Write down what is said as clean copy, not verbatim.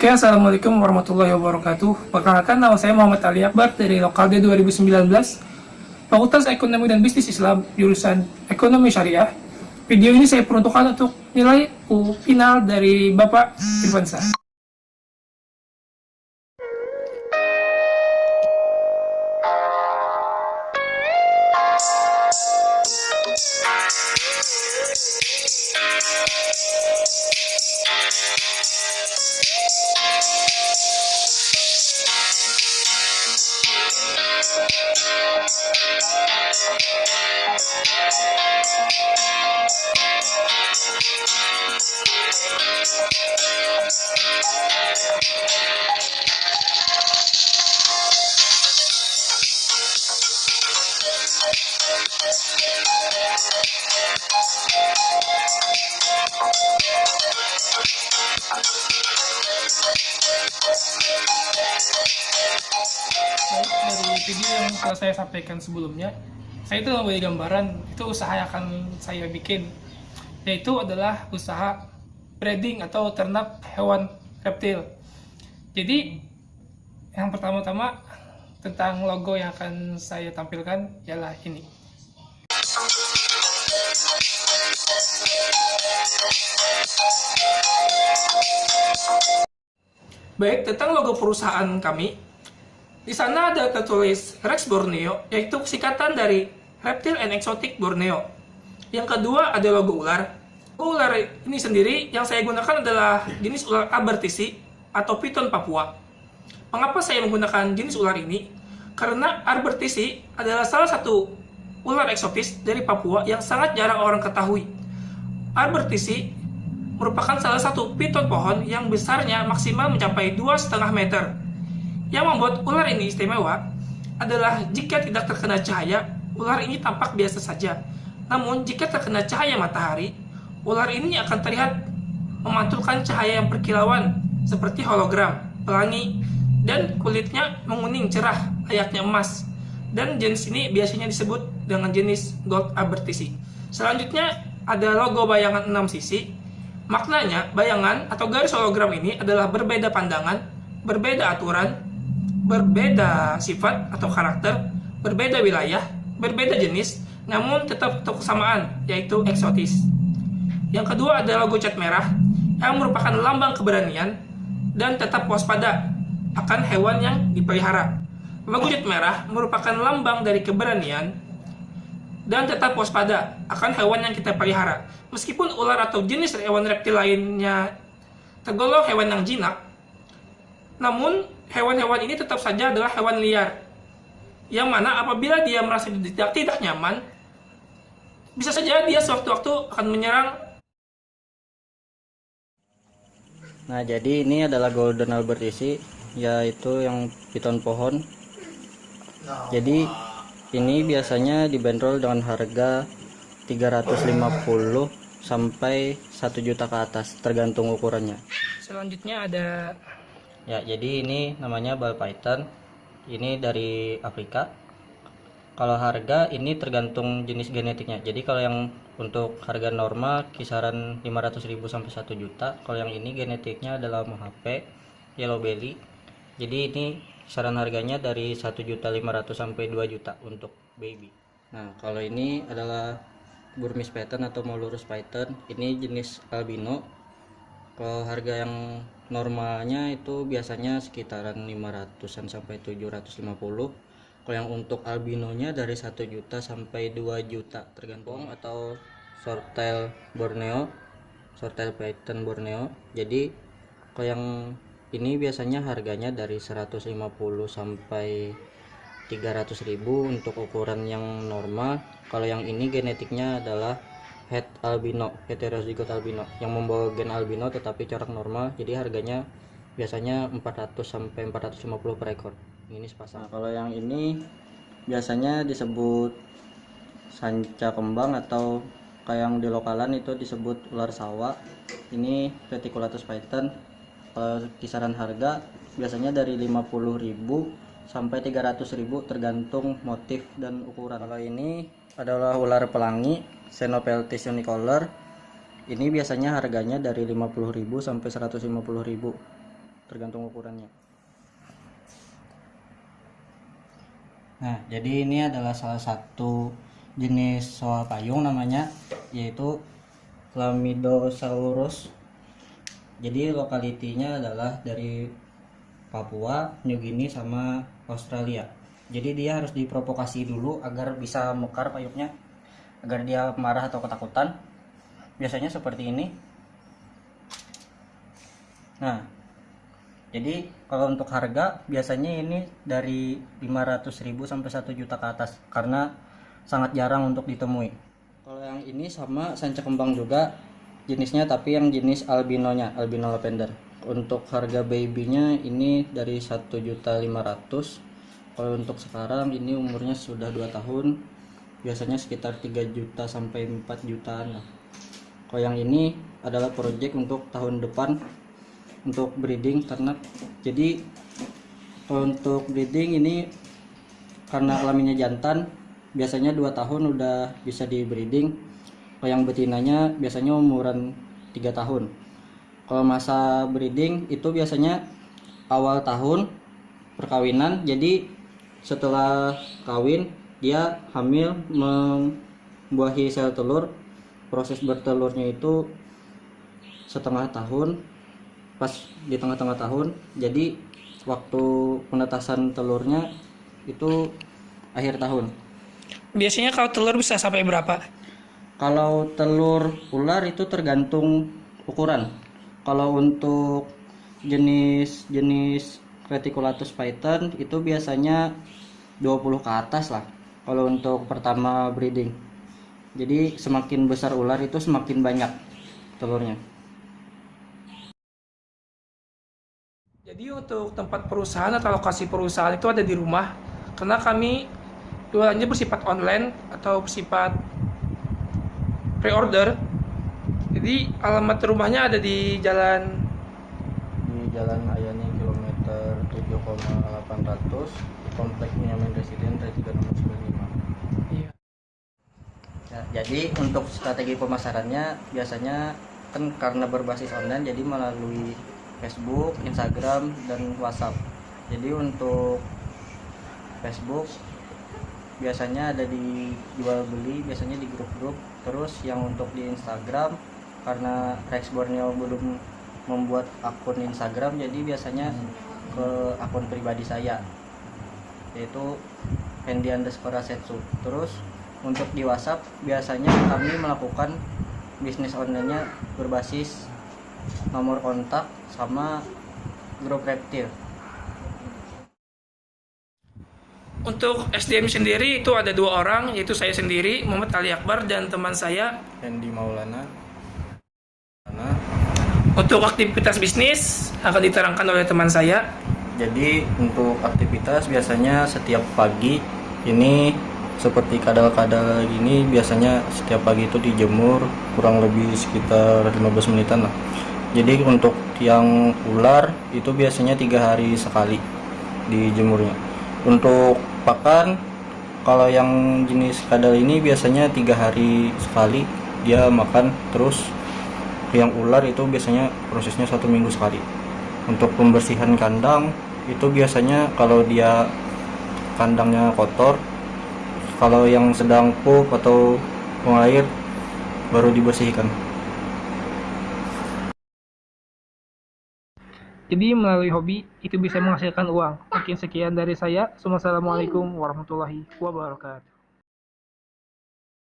Oke, Assalamualaikum warahmatullahi wabarakatuh. Perkenalkan, nama saya Muhammad Ali Akbar dari Lokalde 2019, Fakultas Ekonomi dan Bisnis Islam, jurusan Ekonomi Syariah. Video ini saya peruntukkan untuk nilai U final dari Bapak Irfansyah. Dari video yang telah saya sampaikan sebelumnya, saya itu memberi gambaran itu usaha yang akan saya bikin, yaitu adalah usaha breeding atau ternak hewan reptil. Jadi yang pertama-tama tentang logo yang akan saya tampilkan ialah ini. Baik, tentang logo perusahaan kami, di sana ada tertulis Rex Borneo, yaitu singkatan dari Reptile and Exotic Borneo. Yang kedua ada logo ular. Ular ini sendiri yang saya gunakan adalah jenis ular Arbertisi atau Piton Papua. Mengapa saya menggunakan jenis ular ini? Karena Arbertisi adalah salah satu ular eksotis dari Papua yang sangat jarang orang ketahui. Arbertisi merupakan salah satu piton pohon yang besarnya maksimal mencapai 2,5 meter. Yang membuat ular ini istimewa adalah jika tidak terkena cahaya, ular ini tampak biasa saja. Namun jika terkena cahaya matahari, ular ini akan terlihat memantulkan cahaya yang berkilauan seperti hologram, pelangi, dan kulitnya menguning cerah layaknya emas. Dan jenis ini biasanya disebut dengan jenis Gold Arbertisi. Selanjutnya ada logo bayangan 6 sisi. Maknanya, bayangan atau garis hologram ini adalah berbeda pandangan, berbeda aturan, berbeda sifat atau karakter, berbeda wilayah, berbeda jenis, namun tetap kesamaan, yaitu eksotis. Yang kedua ada logo cat merah, yang merupakan lambang keberanian dan tetap waspada akan hewan yang dipelihara. Logo cat merah merupakan lambang dari keberanian dan tetap waspada akan hewan yang kita pelihara. Meskipun ular atau jenis hewan reptil lainnya tergolong hewan yang jinak, namun hewan-hewan ini tetap saja adalah hewan liar, yang mana apabila dia merasa tidak nyaman, bisa saja dia sewaktu-waktu akan menyerang. Nah, jadi ini adalah Golden Arbertisi, yaitu yang piton pohon. Jadi ini biasanya dibanderol dengan harga 350 sampai 1 juta ke atas, tergantung ukurannya. Selanjutnya ada Ya, jadi ini namanya ball python. Ini dari Afrika. Kalau harga ini tergantung jenis genetiknya. Jadi kalau yang untuk harga normal kisaran 500.000 sampai 1 juta. Kalau yang ini genetiknya adalah Mohave Yellow Belly. Jadi ini kisaran harganya dari 1.500.000 sampai 2 juta untuk baby. Nah, kalau ini adalah Burmese Python atau Molurus Python. Ini jenis albino. Kalau harga yang normalnya itu biasanya sekitaran 500-an sampai 750. Kalau yang untuk albinonya dari 1 juta sampai 2 juta tergantung. Atau Shorttail Borneo, Shorttail Python Borneo. Jadi kalau yang ini biasanya harganya dari 150 sampai 300.000 untuk ukuran yang normal. Kalau yang ini genetiknya adalah het albino, heterozygote albino, yang membawa gen albino tetapi corak normal. Jadi harganya biasanya 400 sampai 450 per ekor. Ini sepasang. Nah, kalau yang ini biasanya disebut sanca kembang atau kayak yang di lokalan itu disebut ular sawah. Ini Reticulatus python. Kisaran harga biasanya dari 50.000 sampai 300.000 tergantung motif dan ukuran. Kalau ini adalah ular pelangi Xenopeltis unicolor. Ini biasanya harganya dari 50.000 sampai 150.000. tergantung ukurannya. Nah, jadi ini adalah salah satu jenis soa payung namanya, yaitu Chlamydosaurus. Jadi lokalitinya adalah dari Papua, New Guinea, sama Australia. Jadi dia harus diprovokasi dulu agar bisa mekar payungnya, agar dia marah atau ketakutan. Biasanya seperti ini. Nah, jadi kalau untuk harga biasanya ini dari 500.000 sampai 1 juta ke atas karena sangat jarang untuk ditemui. Kalau yang ini sama sanca kembang juga jenisnya, tapi yang jenis albinonya, albino lavender. Untuk harga babynya ini dari 1.500.000. Kalau untuk sekarang ini umurnya sudah 2 tahun, biasanya sekitar 3 juta sampai 4 jutaan lah. Kalau yang ini adalah project untuk tahun depan untuk breeding, karena jadi untuk breeding ini karena kelaminnya jantan biasanya 2 tahun udah bisa di breeding. Kalau yang betinanya biasanya umuran 3 tahun. Kalau masa breeding itu biasanya awal tahun perkawinan, jadi setelah kawin dia hamil membuahi sel telur. Proses bertelurnya itu setengah tahun, pas di tengah-tengah tahun, jadi waktu penetasan telurnya itu akhir tahun. Biasanya kalau telur bisa sampai berapa? Kalau telur ular itu tergantung ukuran. Kalau untuk jenis Reticulatus python itu biasanya 20 ke atas lah kalau untuk pertama breeding. Jadi semakin besar ular itu semakin banyak telurnya. Jadi untuk tempat perusahaan atau lokasi perusahaan itu ada di rumah, karena kami jualannya bersifat online atau bersifat pre-order. Jadi alamat rumahnya ada di Jalan Jalan Ayani kilometer 7,800 di Komplek Benyamin Residen Rt 3 nomor 95. Iya. Nah, jadi untuk strategi pemasarannya biasanya kan karena berbasis online, jadi melalui Facebook, Instagram, dan WhatsApp. Jadi untuk Facebook biasanya ada di jual beli, biasanya di grup-grup. Terus yang untuk di Instagram, karena Rex Borneo belum membuat akun Instagram, jadi biasanya ke akun pribadi saya, yaitu Fendi_Asetsu. Terus untuk di WhatsApp biasanya kami melakukan bisnis online-nya berbasis nomor kontak sama grup reptil. Untuk SDM sendiri itu ada 2 orang, yaitu saya sendiri, Muhammad Ali Akbar, dan teman saya Hendi Maulana. Untuk aktivitas bisnis akan diterangkan oleh teman saya. Jadi untuk aktivitas biasanya setiap pagi ini seperti kadal-kadal gini, biasanya setiap pagi itu dijemur kurang lebih sekitar 15 menitan lah. Jadi untuk yang ular itu biasanya 3 hari sekali dijemurnya. Untuk pakan, kalau yang jenis kadal ini biasanya 3 hari sekali dia makan. Terus yang ular itu biasanya prosesnya 1 minggu sekali. Untuk pembersihan kandang itu biasanya kalau dia kandangnya kotor, kalau yang sedang pup atau buang air baru dibersihkan. Jadi melalui hobi itu bisa menghasilkan uang. Mungkin sekian dari saya. Assalamualaikum warahmatullahi wabarakatuh.